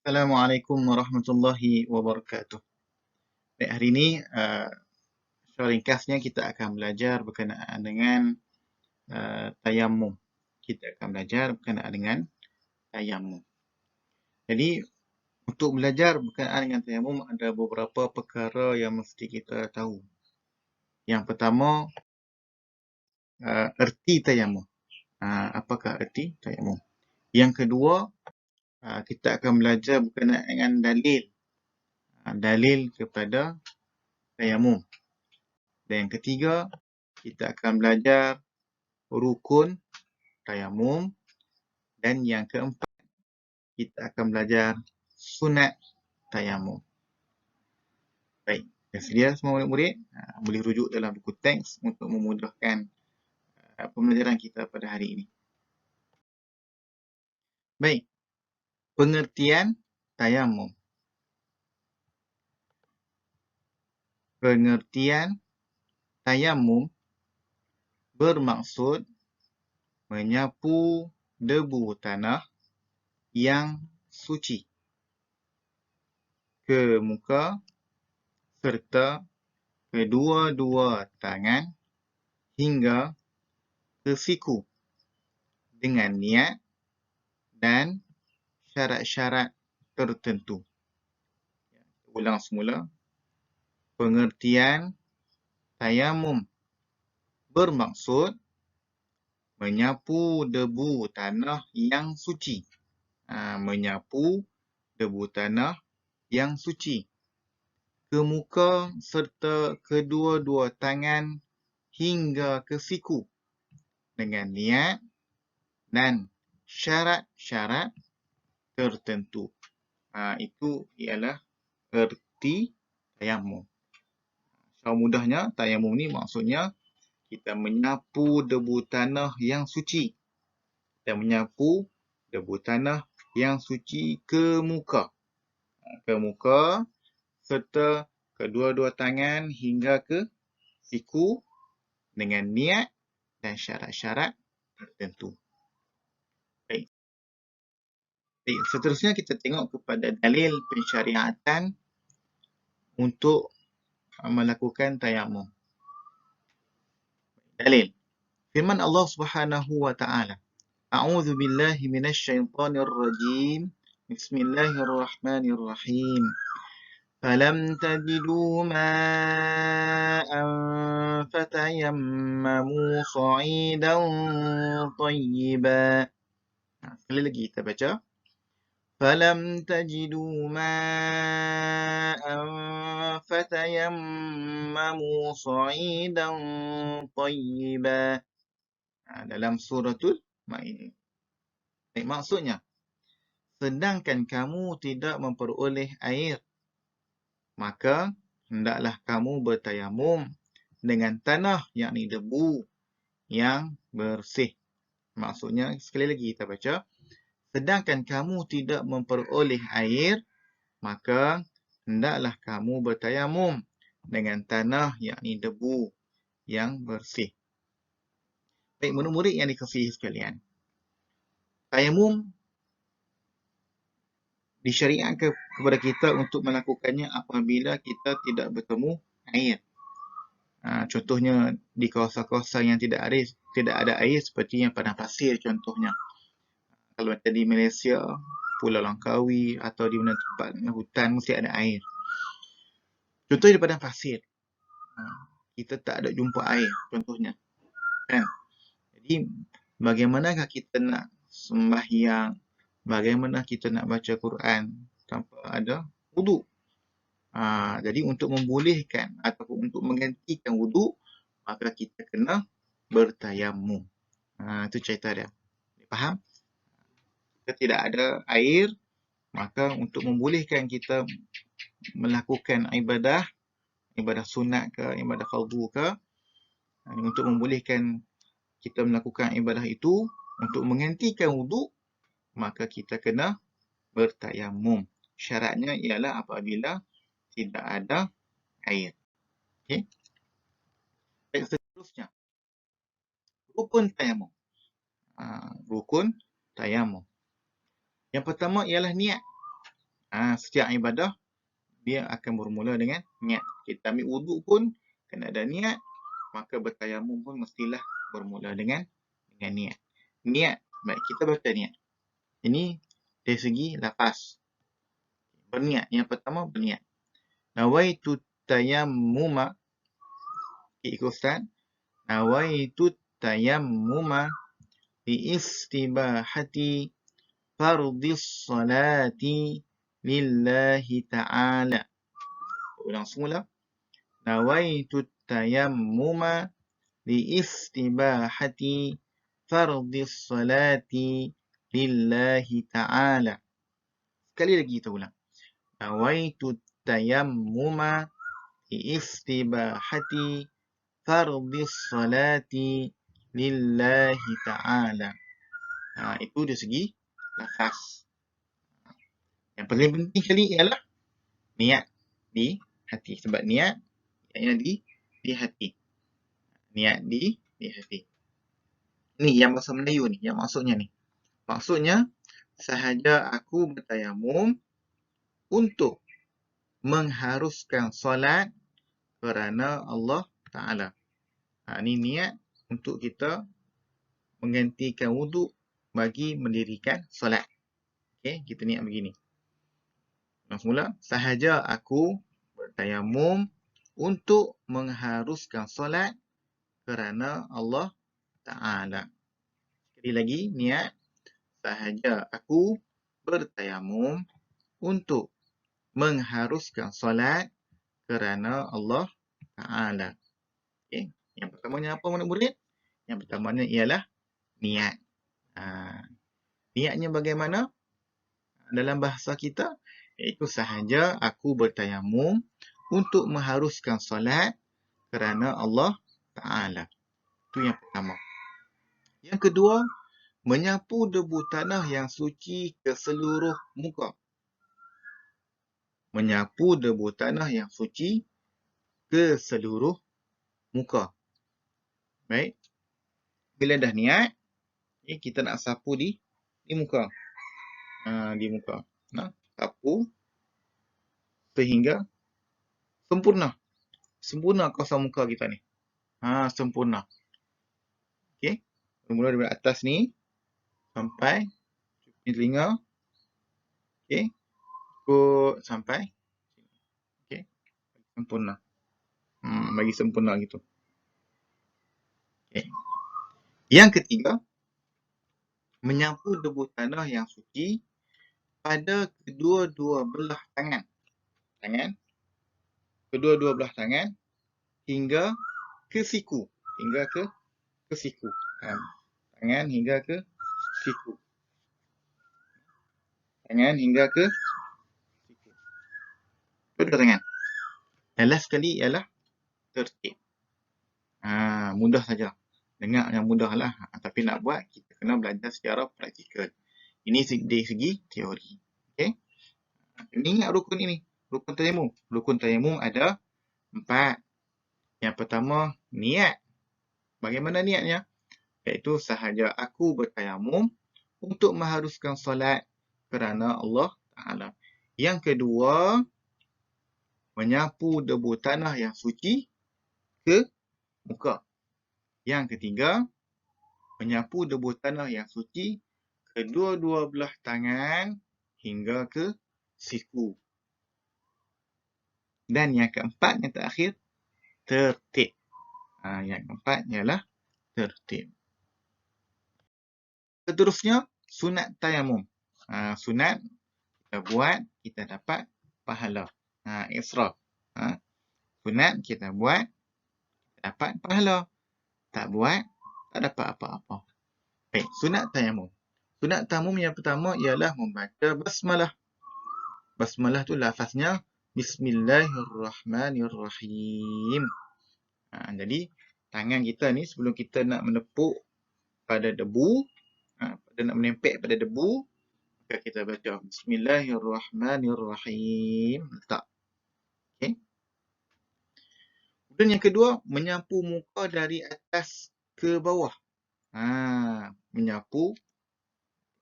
Assalamualaikum warahmatullahi wabarakatuh. Baik, hari ini secara ringkasnya kita akan belajar berkenaan dengan tayamum. Kita akan belajar berkenaan dengan tayamum. Jadi, untuk belajar berkenaan dengan tayamum ada beberapa perkara yang mesti kita tahu. Yang pertama, erti tayamum. Apakah erti tayamum? Yang kedua, kita akan belajar berkenaan dengan dalil. Dalil kepada tayamum. Dan yang ketiga, kita akan belajar rukun tayamum. Dan yang keempat, kita akan belajar sunat tayamum. Baik, dah sedia semua murid-murid? Boleh rujuk dalam buku teks untuk memudahkan pembelajaran kita pada hari ini. Baik, pengertian tayamum. Pengertian tayamum bermaksud menyapu debu tanah yang suci ke muka serta kedua-dua tangan hingga ke siku dengan niat dan syarat-syarat tertentu. Ulang semula. Pengertian tayamum bermaksud menyapu debu tanah yang suci. Menyapu debu tanah yang suci ke muka serta kedua-dua tangan hingga ke siku dengan niat dan syarat-syarat tertentu. Itu ialah erti tayamum. Secara mudahnya, tayamum ni maksudnya kita menyapu debu tanah yang suci. Kita menyapu debu tanah yang suci ke muka. Ke muka serta kedua-dua tangan hingga ke siku dengan niat dan syarat-syarat tertentu. Baik. Seterusnya kita tengok kepada dalil pensyariatan untuk melakukan tayamum. Dalil. Firman Allah Subhanahu wa taala. A'udzu billahi minasyaitonir rajim. Bismillahirrahmanirrahim. فلم تجدوا ماء فتيمموا صعيدا طيبا. Sekali lagi kita baca. فلم تجدوا ماء فتيمموا صعيدا طيبا. Dalam suratul Maidah. Maksudnya, sedangkan kamu tidak memperoleh air, maka hendaklah kamu bertayamum dengan tanah, yakni debu yang bersih. Maksudnya, sekali lagi kita baca. Sedangkan kamu tidak memperoleh air, maka hendaklah kamu bertayamum dengan tanah, yakni debu yang bersih. Baik, murid-murid yang dikasihi sekalian. Tayamum disyariatkan kepada kita untuk melakukannya apabila kita tidak bertemu air. Contohnya di kawasan-kawasan yang tidak ada air seperti yang padang pasir contohnya. Kalau di Malaysia, Pulau Langkawi atau di mana tempat hutan mesti ada air. Contohnya di padang pasir. Kita tak ada jumpa air contohnya. Kan? Jadi bagaimanakah kita nak sembahyang? Bagaimana kita nak baca Quran tanpa ada wuduk? Jadi untuk membolehkan ataupun untuk menggantikan wuduk, maka kita kena bertayamum. Itu cerita dia. Faham? Jika tidak ada air, maka untuk membolehkan kita melakukan ibadah sunat ke, ibadah fardu ke, untuk membolehkan kita melakukan ibadah itu, untuk menggantikan wuduk, maka kita kena bertayamum. Syaratnya ialah apabila tidak ada air. Okey. Baik, seterusnya. Rukun tayamum. Rukun tayamum. Yang pertama ialah niat. Setiap ibadah dia akan bermula dengan niat. Kita ambil wuduk pun kena ada niat, maka bertayamum pun mestilah bermula dengan niat. Niat, baik kita baca niat. Ini dari segi lafaz. Berniat. Yang pertama berniat. Nawaitu tayammuma. Ikut Ustaz. Nawaitu tayammuma liistibahati fardis salati lillahi ta'ala. Ulang semula. Nawaitu tayammuma liistibahati fardis salati lillahi ta'ala. Sekali lagi kita ulang. Nawaitu tayammuma liistibahati fardis salati lillahi ta'ala. Itu dari segi lafaz. Yang paling penting sekali ialah niat di hati. Sebab niat ianya di hati. Niat di hati. Ini yang bahasa Melayu ni, yang maksudnya ni. Maksudnya, sahaja aku bertayamum untuk mengharuskan solat kerana Allah Ta'ala. Ini niat untuk kita menggantikan wuduk bagi mendirikan solat. Okey, kita niat begini. Semula, sahaja aku bertayamum untuk mengharuskan solat kerana Allah Ta'ala. Sekali lagi, niat. Sahaja aku bertayamum untuk mengharuskan solat kerana Allah Ta'ala. Okay. Yang pertamanya apa murid-murid? Yang pertamanya ialah niat. Niatnya bagaimana? Dalam bahasa kita, iaitu sahaja aku bertayamum untuk mengharuskan solat kerana Allah Ta'ala. Itu yang pertama. Yang kedua, menyapu debu tanah yang suci ke seluruh muka. Menyapu debu tanah yang suci ke seluruh muka. Baik. Bila dah niat, kita nak sapu di muka. Di muka. Sapu sehingga sempurna. Sempurna kawasan muka kita ni. Sempurna. Okey. Bermula dari atas ni sampai telinga. Okey. Ikut sampai sini. Okey. Sempurna. Bagi sempurna gitu. Okay. Yang ketiga, menyapu debu tanah yang suci pada kedua-dua belah tangan. Kedua-dua belah tangan hingga ke siku. Hingga ke siku. Tangan hingga ke siku. Tangan hingga ke siku. Kedua tangan. Dan last sekali ialah tertib. Mudah saja. Dengar yang mudah lah. Tapi nak buat, kita kena belajar secara praktikal. Ini dari segi teori. Okay? Ini ingat rukun ini. Rukun tayamum. Rukun tayamum ada 4. Yang pertama, niat. Bagaimana niatnya? Iaitu sahaja aku bertayamum untuk mengharuskan solat kerana Allah Ta'ala. Yang kedua, menyapu debu tanah yang suci ke muka. Yang ketiga, menyapu debu tanah yang suci kedua-dua belah tangan hingga ke siku. Dan yang keempat, yang terakhir, tertib. Yang keempat ialah tertib. Seterusnya, sunat tayamum. Sunat, kita buat, kita dapat pahala. Isra. Sunat, kita buat, kita dapat pahala. Tak buat, tak dapat apa-apa. Baik, sunat tayamum. Sunat tayamum yang pertama ialah membaca basmalah. Basmalah tu lafaznya Bismillahirrahmanirrahim. Jadi, tangan kita ni sebelum kita nak menepuk pada debu, pada nak menempel pada debu, maka kita baca Bismillahirrahmanirrahim. Letak. Okay. Dan yang kedua, menyapu muka dari atas ke bawah. Menyapu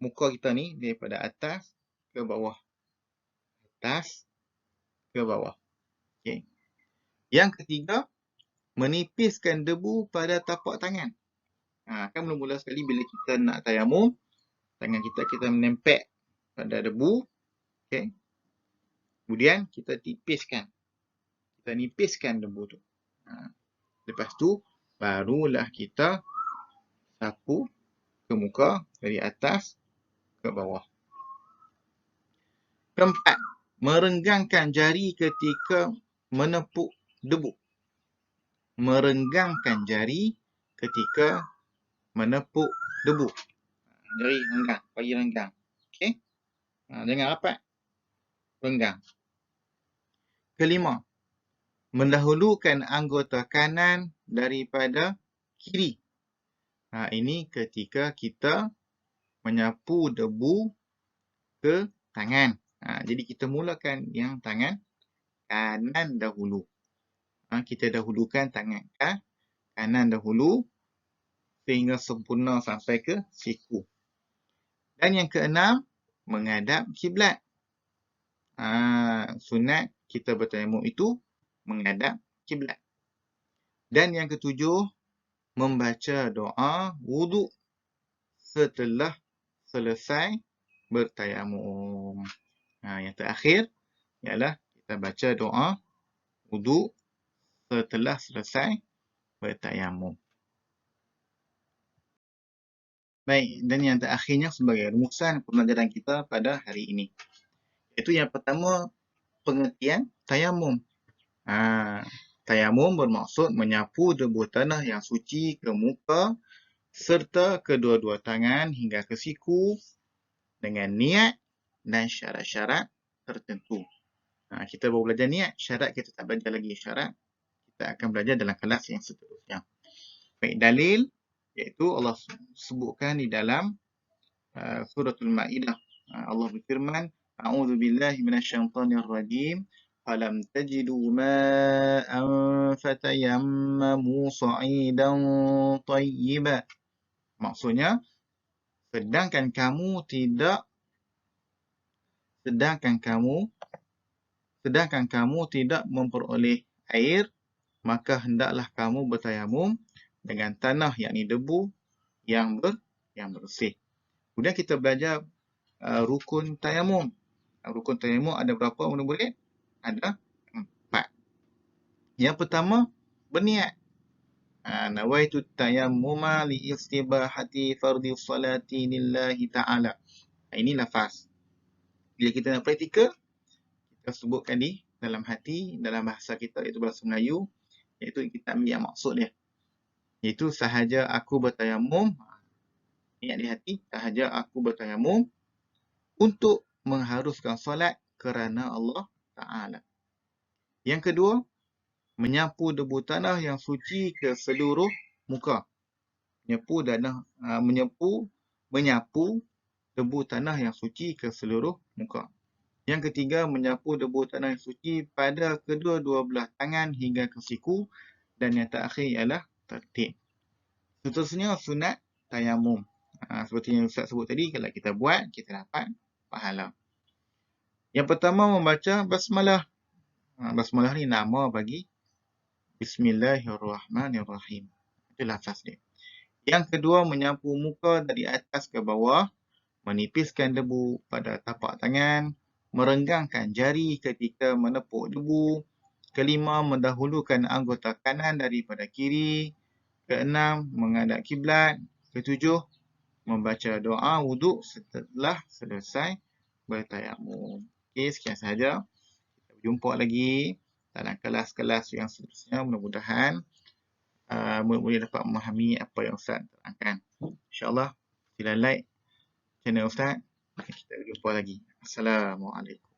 muka kita ni daripada atas ke bawah. atas ke bawah. Okay. Yang ketiga, menipiskan debu pada tapak tangan. Kan mula-mula sekali bila kita nak tayamum, tangan kita menempel pada debu. Okay. Kemudian kita tipiskan. Kita nipiskan debu tu. Lepas tu, barulah kita sapu ke muka dari atas ke bawah. Keempat, merenggangkan jari ketika menepuk debu. Merenggangkan jari ketika menepuk debu. Jari renggang, bagi renggang. Okey. Jangan rapat. Renggang. Kelima, mendahulukan anggota kanan daripada kiri. Ini ketika kita menyapu debu ke tangan. Jadi kita mulakan yang tangan kanan dahulu. Kita dahulukan tangan kanan dahulu sehingga sempurna sampai ke siku. Dan yang keenam, menghadap kiblat. Sunat kita bertayamum itu menghadap kiblat. Dan yang ketujuh, membaca doa wuduk setelah selesai bertayamum. Yang terakhir ialah kita baca doa wuduk setelah selesai bertayamum. Baik, dan yang terakhirnya sebagai rumusan pembelajaran kita pada hari ini. Iaitu yang pertama, pengertian tayamum. Tayamum bermaksud menyapu debu tanah yang suci ke muka serta kedua-dua tangan hingga ke siku dengan niat dan syarat-syarat tertentu. Kita baru belajar niat, syarat kita tak belajar lagi syarat. Kita akan belajar dalam kelas yang seterusnya. Baik, dalil iaitu Allah sebutkan di dalam suratul Maidah. Allah berfirman, A'udzu billahi minasyaitonir rajim. Falam tajidu ma'an fatayammamu sa'idan tayyiban. Maksudnya, sedangkan kamu tidak memperoleh air, maka hendaklah kamu bertayamum dengan tanah yakni debu yang bersih. Kemudian kita belajar rukun tayamum. Rukun tayamum ada berapa murid-murid? Ada 4. Yang pertama, berniat. Nawaitu tayammuma li istibahati fardhi salati lillahi ta'ala. Ini lafaz. Bila kita nak praktikal, kita sebutkan di dalam hati, dalam bahasa kita iaitu bahasa Melayu, iaitu kita ambil yang maksud dia. Iaitu sahaja aku bertayamum, niat di hati, sahaja aku bertayamum untuk mengharuskan solat kerana Allah Ta'ala. Yang kedua, menyapu debu tanah yang suci ke seluruh muka. Menyapu debu tanah yang suci ke seluruh muka. Yang ketiga, menyapu debu tanah yang suci pada kedua-dua belah tangan hingga ke siku. Dan yang terakhir ialah tertib. Seterusnya, sunat tayamum. Seperti yang Ustaz sebut tadi, kalau kita buat, kita dapat pahala. Yang pertama, membaca basmalah. Basmalah ni nama bagi Bismillahirrahmanirrahim. Itu lafaz dia. Yang kedua, menyapu muka dari atas ke bawah, menipiskan debu pada tapak tangan, merenggangkan jari ketika menepuk debu. Kelima, mendahulukan anggota kanan daripada kiri. Keenam, menghadap kiblat. Ketujuh, membaca doa wuduk setelah selesai bertayamum. Okey, sekian sahaja. Kita berjumpa lagi dalam kelas-kelas yang seterusnya. Mudah-mudahan murid-murid dapat memahami apa yang Ustaz terangkan. InsyaAllah, sila like channel Ustaz. Kita berjumpa lagi. Assalamualaikum.